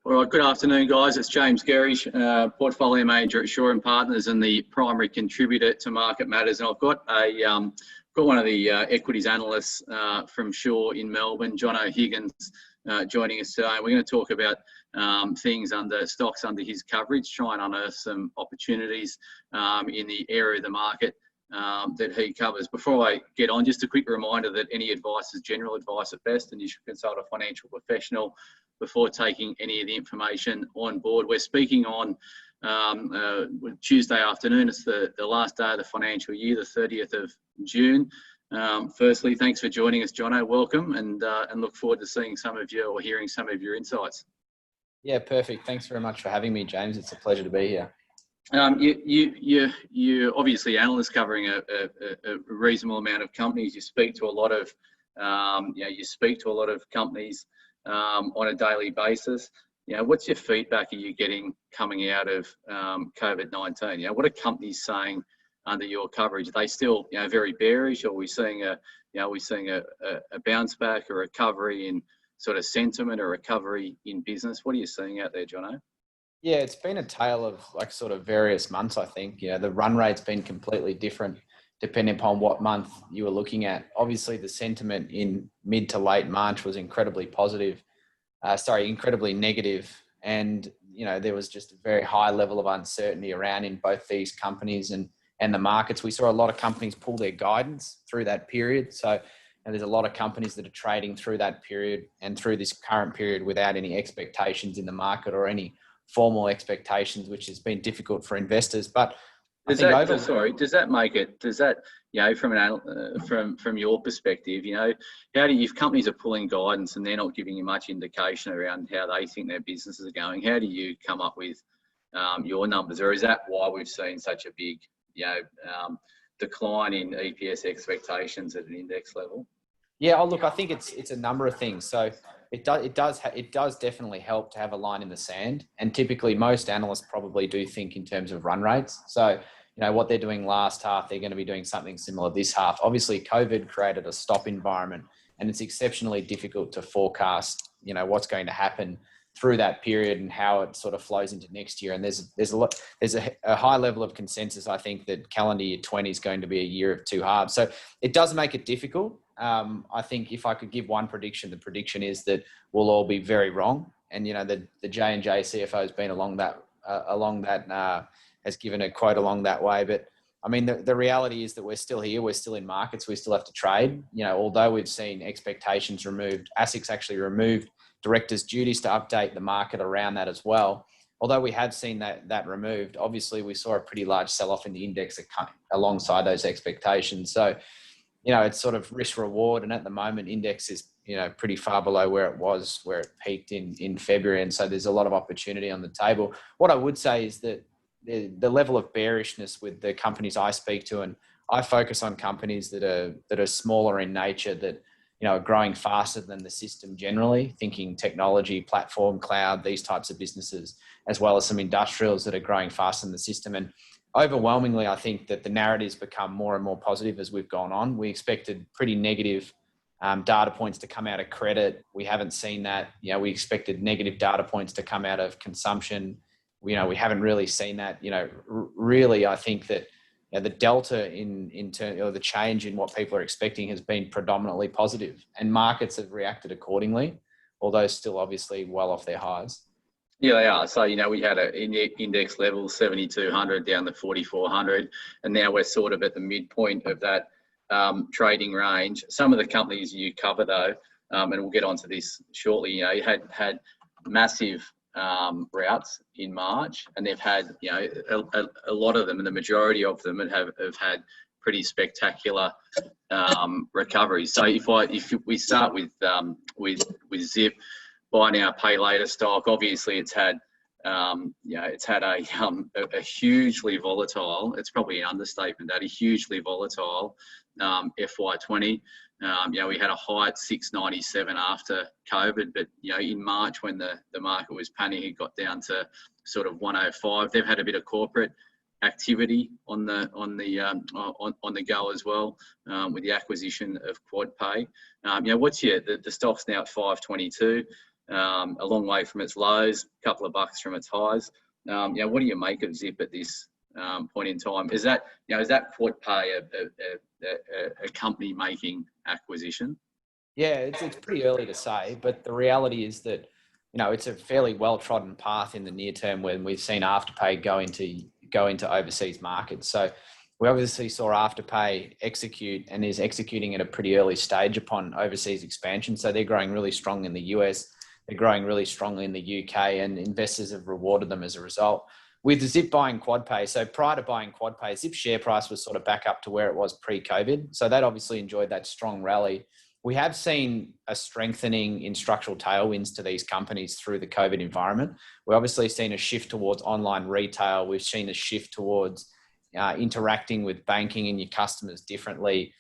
All right, good afternoon, guys. It's James Gerrish, Portfolio Manager at Shaw and Partners and the primary contributor to Market Matters. And I've got one of the equities analysts from Shaw in Melbourne, John O'Higgins, joining us today. And we're going to talk about stocks under his coverage, try and unearth some opportunities in the area of the market that he covers. Before I get on, just a quick reminder that any advice is general advice at best, and you should consult a financial professional before taking any of the information on board. We're speaking on Tuesday afternoon. It's the last day of the financial year, the 30th of June. Firstly, thanks for joining us, Jono. Welcome, and look forward to seeing some of you or hearing some of your insights. Yeah, perfect. Thanks very much for having me, James. It's a pleasure to be here. You obviously analysts covering a reasonable amount of companies. You speak to a lot of companies on a daily basis. What's your feedback are you getting coming out of COVID-19? What are companies saying under your coverage? Are they still very bearish, or are we seeing a bounce back, a recovery in sort of sentiment, or recovery in business? What are you seeing out there, Jono? Yeah, it's been a tale of sort of various months, I think. The run rate's been completely different depending upon what month you were looking at. Obviously, the sentiment in mid to late March was incredibly negative. And, there was just a very high level of uncertainty around in both these companies and the markets. We saw a lot of companies pull their guidance through that period. So there's a lot of companies that are trading through that period and through this current period without any expectations in the market or any formal expectations, which has been difficult for investors. But does that make it? From your perspective, if companies are pulling guidance and they're not giving you much indication around how they think their businesses are going, how do you come up with your numbers? Or is that why we've seen such a big, decline in EPS expectations at an index level? Yeah, look, I think it's a number of things. So it does definitely help to have a line in the sand. And typically most analysts probably do think in terms of run rates. So, what they're doing last half, they're going to be doing something similar this half. Obviously, COVID created a stop environment, and it's exceptionally difficult to forecast, what's going to happen through that period and how it sort of flows into next year. And there's a high level of consensus, I think, that calendar year 20 is going to be a year of two halves. So it does make it difficult. I think if I could give one prediction, the prediction is that we'll all be very wrong. And, the J&J CFO has been has given a quote along that way. But I mean, the reality is that we're still here. We're still in markets. We still have to trade. Although we've seen expectations removed, ASIC's actually removed directors' duties to update the market around that as well. Although we have seen that removed, obviously we saw a pretty large sell-off in the index alongside those expectations. So, it's sort of risk reward. And at the moment, index is, pretty far below where it peaked in February. And so there's a lot of opportunity on the table. What I would say is that the level of bearishness with the companies I speak to, and I focus on companies that are smaller in nature, that, are growing faster than the system generally, thinking technology, platform, cloud, these types of businesses, as well as some industrials that are growing faster than the system. And overwhelmingly, I think that the narrative's become more and more positive as we've gone on. We expected pretty negative data points to come out of credit. We haven't seen that. We expected negative data points to come out of consumption. We haven't really seen that. Really, I think that the delta in terms of the change in what people are expecting has been predominantly positive, and markets have reacted accordingly, although still obviously well off their highs. Yeah, they are. So, we had an index level 7,200 down to 4,400, and now we're sort of at the midpoint of that trading range. Some of the companies you cover, though, and we'll get onto this shortly, had massive routes in March, and they've had a lot of them, and the majority of them have had pretty spectacular recoveries. So if we start with Zip, buy now pay later stock, obviously it's had a hugely volatile, it's probably an understatement, that a hugely volatile FY20. We had a high at 697 after COVID, but in March when the market was panicking, it got down to sort of 105. They've had a bit of corporate activity on the go as well, with the acquisition of QuadPay. What's the stock's now at 522. a long way from its lows, a couple of bucks from its highs. What do you make of Zip at this point in time? Is that QuadPay a company making acquisition? Yeah, it's pretty early to say, but the reality is that, it's a fairly well-trodden path in the near term when we've seen Afterpay go into overseas markets. So we obviously saw Afterpay execute and is executing at a pretty early stage upon overseas expansion. So they're growing really strong in the US, they're growing really strongly in the UK, and investors have rewarded them as a result. With Zip buying QuadPay, so prior to buying QuadPay, Zip's share price was sort of back up to where it was pre-COVID. So that obviously enjoyed that strong rally. We have seen a strengthening in structural tailwinds to these companies through the COVID environment. We've obviously seen a shift towards online retail. We've seen a shift towards interacting with banking and your customers differently.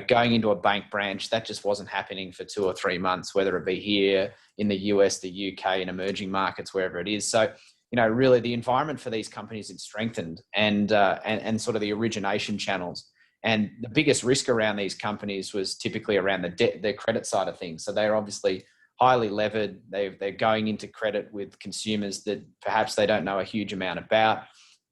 Going into a bank branch, that just wasn't happening for 2 or 3 months, whether it be here in the US, the UK, in emerging markets, wherever it is. So, really the environment for these companies has strengthened, and sort of the origination channels. And the biggest risk around these companies was typically around their credit side of things. So they're obviously highly levered. They're going into credit with consumers that perhaps they don't know a huge amount about.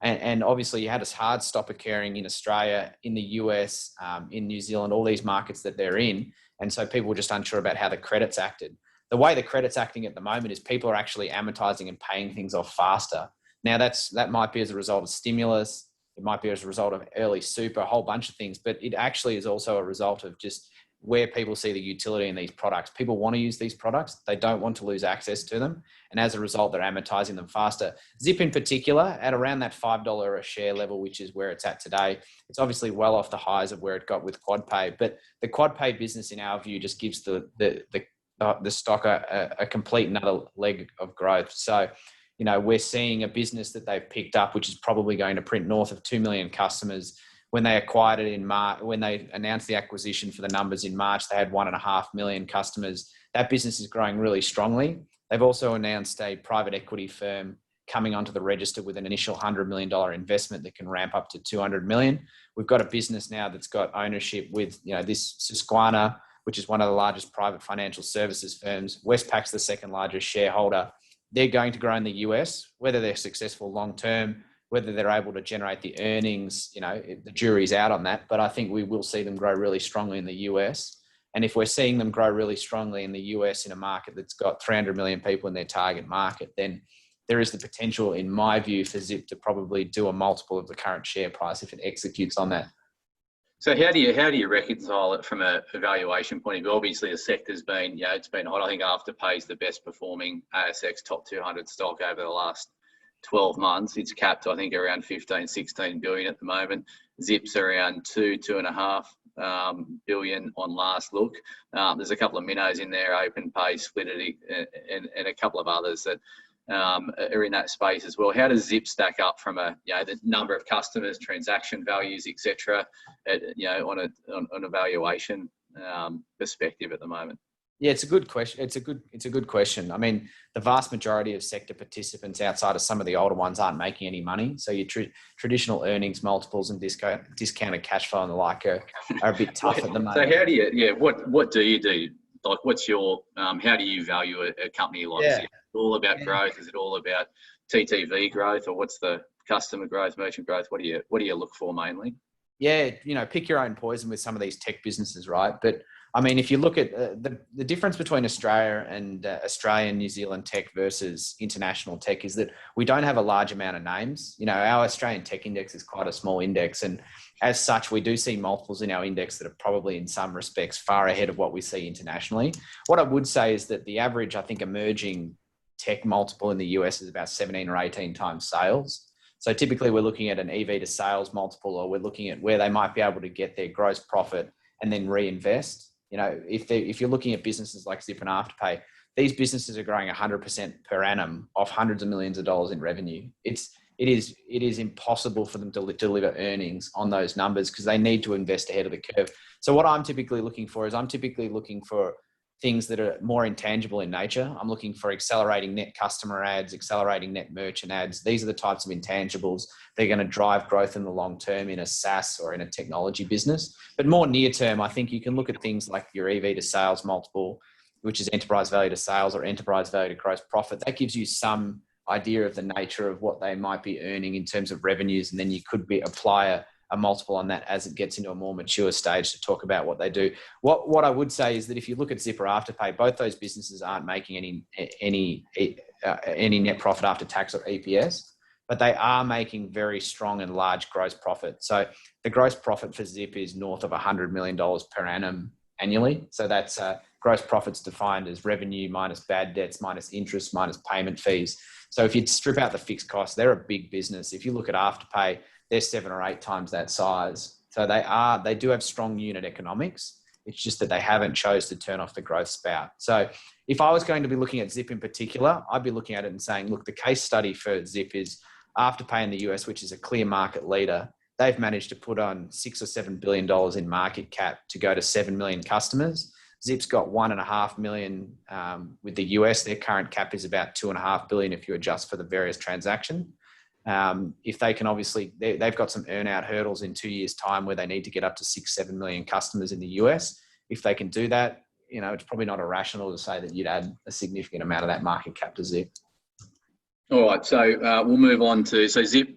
And obviously you had a hard stop occurring in Australia, in the US, in New Zealand, all these markets that they're in. And so people were just unsure about how the credit's acted. The way the credit's acting at the moment is people are actually amortizing and paying things off faster. Now that might be as a result of stimulus. It might be as a result of early super, a whole bunch of things, but it actually is also a result of just where people see the utility in these products. People want to use these products. They don't want to lose access to them. And as a result, they're amortizing them faster. Zip in particular, at around that $5 a share level, which is where it's at today, it's obviously well off the highs of where it got with QuadPay. But the QuadPay business, in our view, just gives the stock a complete another leg of growth. So, we're seeing a business that they've picked up, which is probably going to print north of 2 million customers. When they acquired it in March, when they announced the acquisition for the numbers in March, they had 1.5 million customers. That business is growing really strongly. They've also announced a private equity firm coming onto the register with an initial $100 million investment that can ramp up to 200 million. We've got a business now that's got ownership with, this Susquehanna, which is one of the largest private financial services firms. Westpac's the second largest shareholder. They're going to grow in the US. Whether they're successful long-term, whether they're able to generate the earnings, the jury's out on that. But I think we will see them grow really strongly in the US. And if we're seeing them grow really strongly in the US in a market that's got 300 million people in their target market, then there is the potential, in my view, for Zip to probably do a multiple of the current share price if it executes on that. So how do you reconcile it from a valuation point of view? Obviously, the sector's been, it's been hot. I think Afterpay is the best performing ASX top 200 stock over the last 12 months. It's capped, I think, around 15, 16 billion at the moment. Zip's around 2.5 billion on last look. There's a couple of minnows in there, OpenPay, Splitity, and a couple of others that are in that space as well. How does Zip stack up from the number of customers, transaction values, etc., on a valuation perspective at the moment? Yeah, it's a good question. It's a good question. I mean, the vast majority of sector participants outside of some of the older ones aren't making any money. So your traditional earnings multiples and discounted cash flow and the like are a bit tough at the moment. So how do you, what do you do? Like, what's your, how do you value a company like Zip? Is it all about growth? Is it all about TTV growth, or what's the customer growth, merchant growth? What do you look for mainly? Yeah, pick your own poison with some of these tech businesses, right? But I mean, if you look at the difference between Australia and Australian, New Zealand tech versus international tech is that we don't have a large amount of names. Our Australian tech index is quite a small index. And as such, we do see multiples in our index that are probably in some respects far ahead of what we see internationally. What I would say is that the average, I think, emerging tech multiple in the US is about 17 or 18 times sales. So typically we're looking at an EV to sales multiple, or we're looking at where they might be able to get their gross profit and then reinvest. If you're looking at businesses like Zip and Afterpay, these businesses are growing 100% per annum off hundreds of millions of dollars in revenue. It is impossible for them to deliver earnings on those numbers because they need to invest ahead of the curve. So what I'm typically looking for things that are more intangible in nature. I'm looking for accelerating net customer ads, accelerating net merchant ads. These are the types of intangibles that are going to drive growth in the long term in a SaaS or in a technology business. But more near term, I think you can look at things like your EV to sales multiple, which is enterprise value to sales or enterprise value to gross profit. That gives you some idea of the nature of what they might be earning in terms of revenues. And then you could apply a multiple on that as it gets into a more mature stage to talk about what they do. What I would say is that if you look at Zip or Afterpay, both those businesses aren't making any net profit after tax or EPS, but they are making very strong and large gross profit. So the gross profit for Zip is north of $100 million per annum annually. So that's gross profits defined as revenue minus bad debts, minus interest, minus payment fees. So if you strip out the fixed costs, they're a big business. If you look at Afterpay, they're 7 or 8 times that size. So they do have strong unit economics. It's just that they haven't chose to turn off the growth spout. So if I was going to be looking at Zip in particular, I'd be looking at it and saying, look, the case study for Zip is Afterpay in the US, which is a clear market leader. They've managed to put on $6 or $7 billion in market cap to go to 7 million customers. Zip's got 1.5 million with the US. Their current cap is about 2.5 billion if you adjust for the various transactions. If they can obviously, they've got some earn-out hurdles in 2 years' time where they need to get up to 6-7 million customers in the US. If they can do that, it's probably not irrational to say that you'd add a significant amount of that market cap to Zip. All right, so we'll move on to Zip.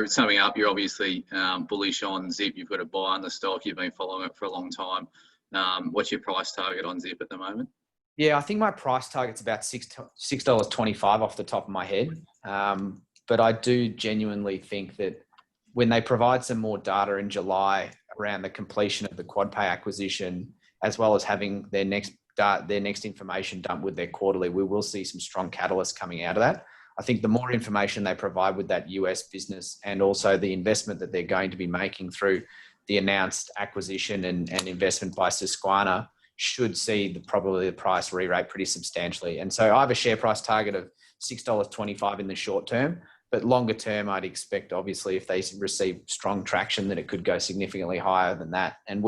Summing up, you're obviously bullish on Zip. You've got a buy on the stock. You've been following it for a long time. What's your price target on Zip at the moment? Yeah, I think my price target's about $6.25 off the top of my head. But I do genuinely think that when they provide some more data in July around the completion of the QuadPay acquisition, as well as having their next information dumped with their quarterly, we will see some strong catalysts coming out of that. I think the more information they provide with that US business and also the investment that they're going to be making through the announced acquisition and investment by Susquehanna should see probably the price re-rate pretty substantially. And so I have a share price target of $6.25 in the short term, but longer term, I'd expect, obviously, if they receive strong traction, that it could go significantly higher than that. And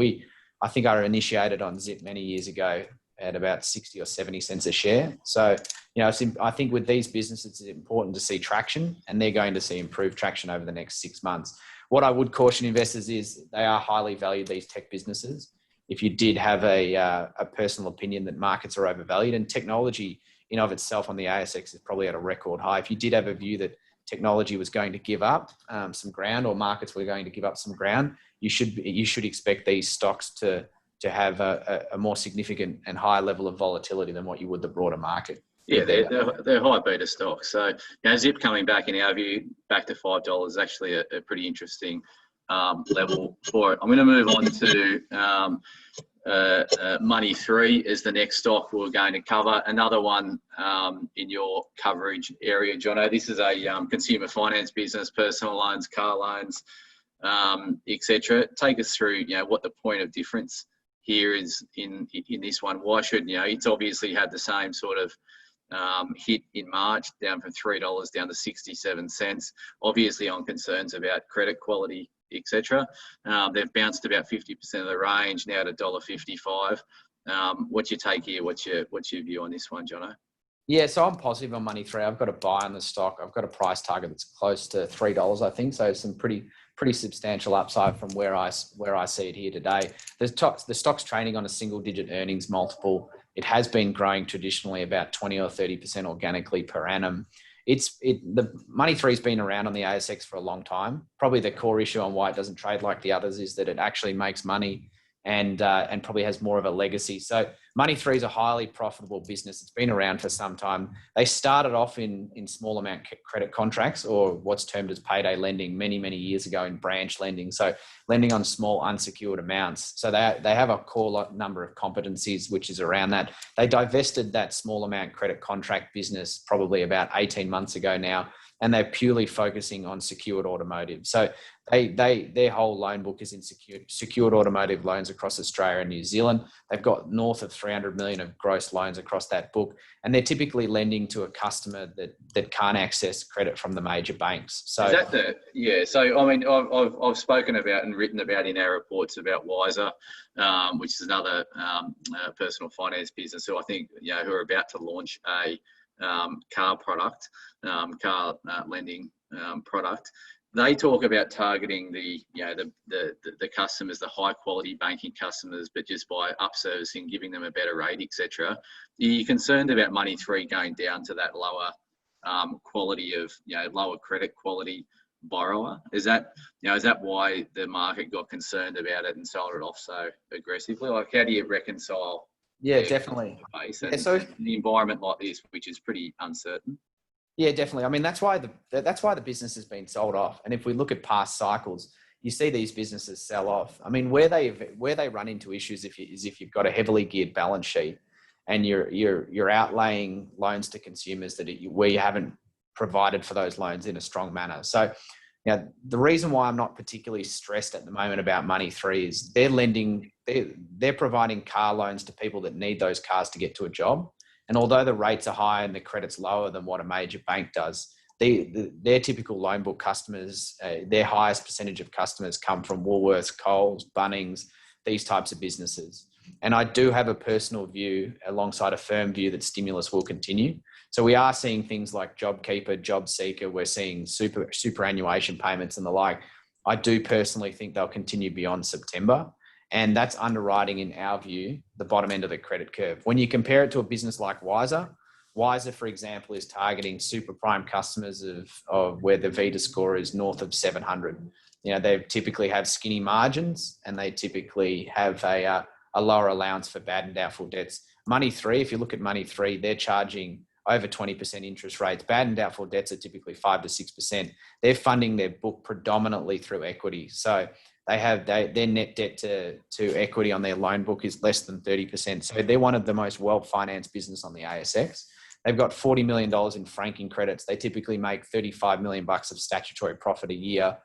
I think I initiated on Zip many years ago at about 60 or 70 cents a share. So, I think with these businesses, it's important to see traction, and they're going to see improved traction over the next 6 months. What I would caution investors is they are highly valued, these tech businesses. If you did have a personal opinion that markets are overvalued, and technology in of itself on the ASX is probably at a record high. If you did have a view that technology was going to give up some ground, or markets were going to give up some ground, you should expect these stocks to have a more significant and higher level of volatility than what you would the broader market. Yeah, they're high beta stocks. So Zip coming back, in our view, back to $5 is actually a pretty interesting level for it. I'm going to move on to Money3 is the next stock we're going to cover. Another one in your coverage area, Jono. This is a consumer finance business, personal loans, car loans, etc. Take us through, what the point of difference here is in this one. Why should it's obviously had the same sort of hit in March, down from $3 down to 67 cents. Obviously on concerns about credit quality, etc. They've bounced about 50% of the range now to $1.55. What's your take here? What's your view on this one, Jono? Yeah, so I'm positive on Money3. I've got a buy on the stock. I've got a price target that's close to $3, I think. So some pretty substantial upside from where I see it here today. The stock's trading on a single-digit earnings multiple. It has been growing traditionally about 20 or 30% organically per annum. The Money3's been around on the ASX for a long time. Probably the core issue on why it doesn't trade like the others is that it actually makes money and probably has more of a legacy. So Money3 is a highly profitable business. It's been around for some time. They started off in small amount credit contracts, or what's termed as payday lending, many, many years ago in branch lending. So lending on small unsecured amounts. So they have a core number of competencies, which is around that. They divested that small amount credit contract business probably about 18 months ago now, and they're purely focusing on secured automotive. So their whole loan book is in secured automotive loans across Australia and New Zealand. They've got north of 300 million of gross loans across that book, and they're typically lending to a customer that can't access credit from the major banks. So is that So I mean, I've spoken about and written about in our reports about Wiser, which is another personal finance business who I think who are about to launch a car product, car lending product. they talk about targeting the customers, the high quality banking customers, but just by upservicing, giving them a better rate, etc. Are you concerned about Money3 going down to that lower quality of, lower credit quality borrower? Is that why the market got concerned about it and sold it off so aggressively? Like, how do you reconcile Yeah, definitely. base Yeah, and so the environment like this, which is pretty uncertain? yeah, definitely. I mean, that's why the business has been sold off. And if we look at past cycles, you see these businesses sell off. I mean, where they run into issues is if you've got a heavily geared balance sheet and you're outlaying loans to consumers where you haven't provided for those loans in a strong manner. So, the reason why I'm not particularly stressed at the moment about Money3 is they're providing car loans to people that need those cars to get to a job. And although the rates are high and the credit's lower than what a major bank does, their typical loan book customers, their highest percentage of customers come from Woolworths, Coles, Bunnings, these types of businesses. And I do have a personal view alongside a firm view that stimulus will continue. So we are seeing things like JobKeeper, JobSeeker. We're seeing superannuation payments and the like. I do personally think they'll continue beyond September. And that's underwriting, in our view, the bottom end of the credit curve. When you compare it to a business like Wiser, for example, is targeting super prime customers of where the Vita score is north of 700. They typically have skinny margins and they typically have a lower allowance for bad and doubtful debts. Money3, if you look at Money3, they're charging over 20% interest rates. Bad and doubtful debts are typically 5 to 6%. They're funding their book predominantly through equity. So their net debt to equity on their loan book is less than 30%. So they're one of the most well-financed business on the ASX. They've got $40 million in franking credits. They typically make $35 million of statutory profit a year,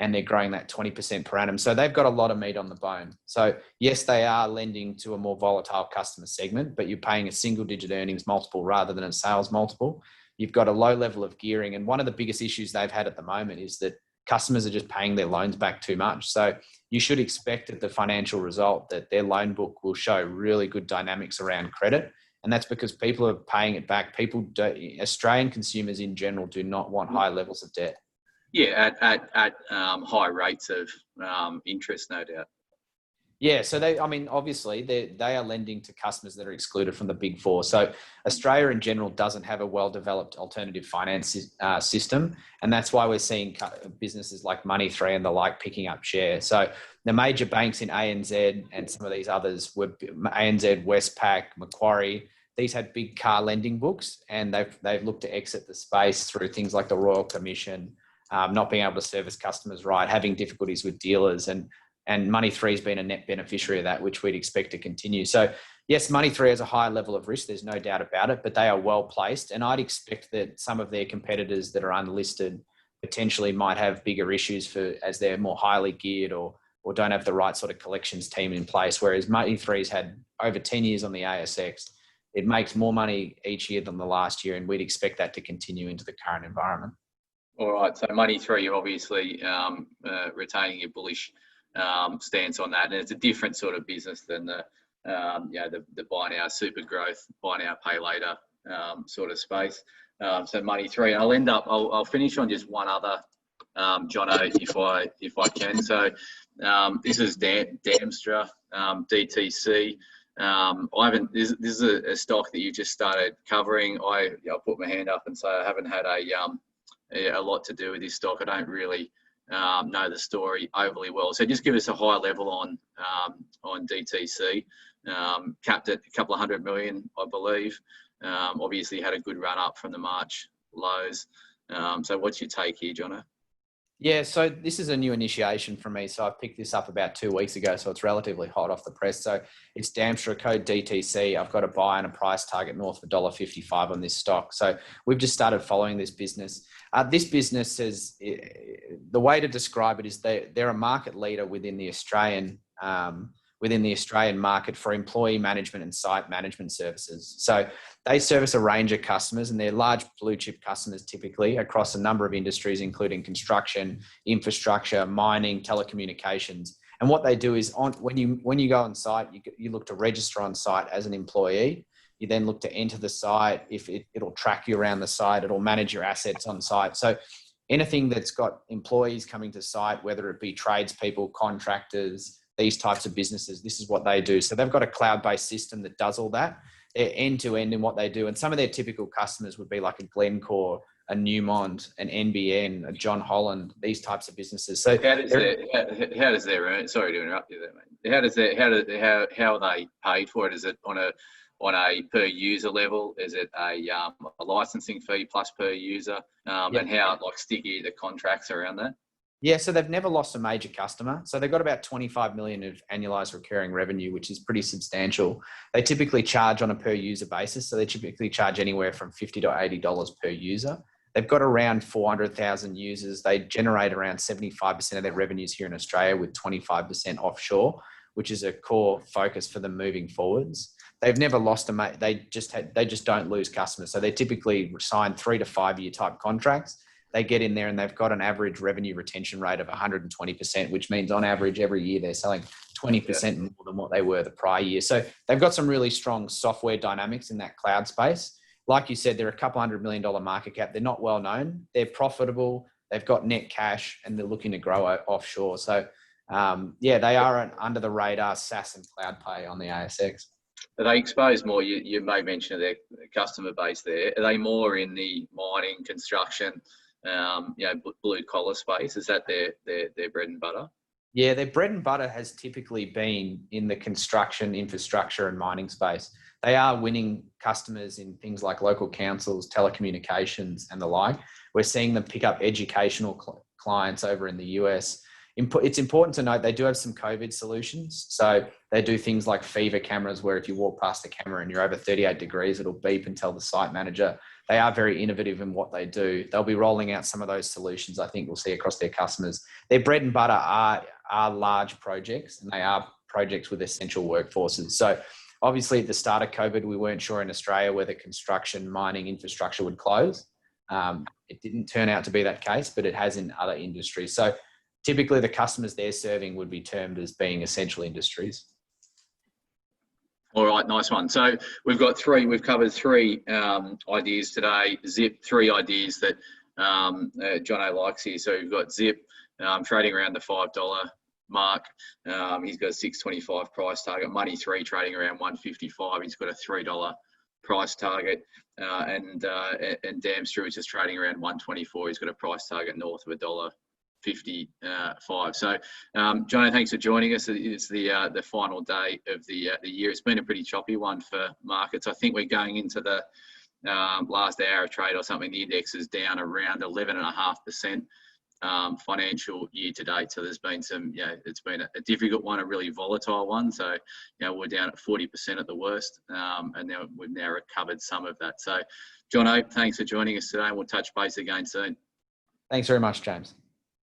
and they're growing that 20% per annum. So they've got a lot of meat on the bone. So yes, they are lending to a more volatile customer segment, but you're paying a single-digit earnings multiple rather than a sales multiple. You've got a low level of gearing. And one of the biggest issues they've had at the moment is that customers are just paying their loans back too much. So you should expect at the financial result that their loan book will show really good dynamics around credit. And that's because people are paying it back. Australian consumers in general do not want high levels of debt. Yeah, at high rates of interest, no doubt. Yeah, so obviously they are lending to customers that are excluded from the big four. So Australia in general doesn't have a well-developed alternative finance system. And that's why we're seeing businesses like Money3 and the like picking up share. So the major banks in ANZ and some of these others were ANZ, Westpac, Macquarie. These had big car lending books, and they've looked to exit the space through things like the Royal Commission, not being able to service customers right, having difficulties with dealers, and Money3 has been a net beneficiary of that, which we'd expect to continue. So yes, Money3 has a high level of risk. There's no doubt about it, but they are well placed. And I'd expect that some of their competitors that are unlisted potentially might have bigger issues as they're more highly geared or don't have the right sort of collections team in place. Whereas Money3's had over 10 years on the ASX. It makes more money each year than the last year, and we'd expect that to continue into the current environment. All right. So Money3, you're obviously retaining your bullish stance on that, and it's a different sort of business than the buy now super growth, buy now pay later sort of space. So Money3, I'll finish on just one other, Jono, if I can. So this is Damstra, DTC. This is a stock that you just started covering. I'll put my hand up and say I haven't had a lot to do with this stock. I don't really know the story overly well. So just give us a high level on DTC. Capped at a couple of $100 million, I believe. Obviously had a good run up from the March lows. So what's your take here, Jono? Yeah, so this is a new initiation for me. So I picked this up about 2 weeks ago, so it's relatively hot off the press. So it's Damstra, code DTC. I've got a buy and a price target north of $1.55 on this stock. So we've just started following this business. This business is, the way to describe it is they're a market leader within the Australian market for employee management and site management services. So they service a range of customers, and they're large blue chip customers typically across a number of industries, including construction, infrastructure, mining, telecommunications. And what they do is when you go on site, you look to register on site as an employee. You then look to enter the site. If it'll track you around the site, it'll manage your assets on site. So anything that's got employees coming to site, whether it be tradespeople, contractors, these types of businesses, this is what they do. So they've got a cloud-based system that does all that. They're end-to-end in what they do. And some of their typical customers would be like a Glencore, a Newmont, an NBN, a John Holland, these types of businesses. So how does their sorry to interrupt you there, mate. How are they paid for it? Is it on a per user level? Is it a licensing fee plus per user? And how like sticky the contracts around that? Yeah, so they've never lost a major customer. So they've got about 25 million of annualized recurring revenue, which is pretty substantial. They typically charge on a per user basis. So they typically charge anywhere from $50 to $80 per user. They've got around 400,000 users. They generate around 75% of their revenues here in Australia with 25% offshore, which is a core focus for them moving forwards. They've never lost they just don't lose customers. So they typically sign 3 to 5 year type contracts. They get in there and they've got an average revenue retention rate of 120%, which means on average every year they're selling 20% more than what they were the prior year. So they've got some really strong software dynamics in that cloud space. Like you said, they're a couple $100 million market cap. They're not well known. They're profitable. They've got net cash and they're looking to grow offshore. So they are an under the radar SaaS and cloud play on the ASX. Are they exposed more? You may mention their customer base there. Are they more in the mining, construction, blue collar space? Is that their bread and butter? Yeah, their bread and butter has typically been in the construction, infrastructure and mining space. They are winning customers in things like local councils, telecommunications and the like. We're seeing them pick up educational clients over in the US. It's important to note they do have some COVID solutions. So they do things like fever cameras where if you walk past the camera and you're over 38 degrees, it'll beep and tell the site manager. They are very innovative in what they do. They'll be rolling out some of those solutions I think we'll see across their customers. Their bread and butter are large projects and they are projects with essential workforces. So obviously at the start of COVID, we weren't sure in Australia whether construction, mining, infrastructure would close. It didn't turn out to be that case, but it has in other industries. So typically the customers they're serving would be termed as being essential industries. All right, nice one. So we've covered three ideas today. Zip, 3 ideas that Jono likes here. So we've got Zip trading around the $5 mark. He's got a $6.25 price target. Money3 trading around $1.55. He's got a $3 price target. And Damstrew is just trading around $1.24. He's got a price target north of $1.55. So, Jono, thanks for joining us. It's the final day of the year. It's been a pretty choppy one for markets. I think we're going into the last hour of trade or something. The index is down around 11.5%. Financial year to date. So there's been some, it's been a difficult one, a really volatile one. So, we're down at 40% at the worst, and now we've now recovered some of that. So, Jono, thanks for joining us today, and we'll touch base again soon. Thanks very much, James.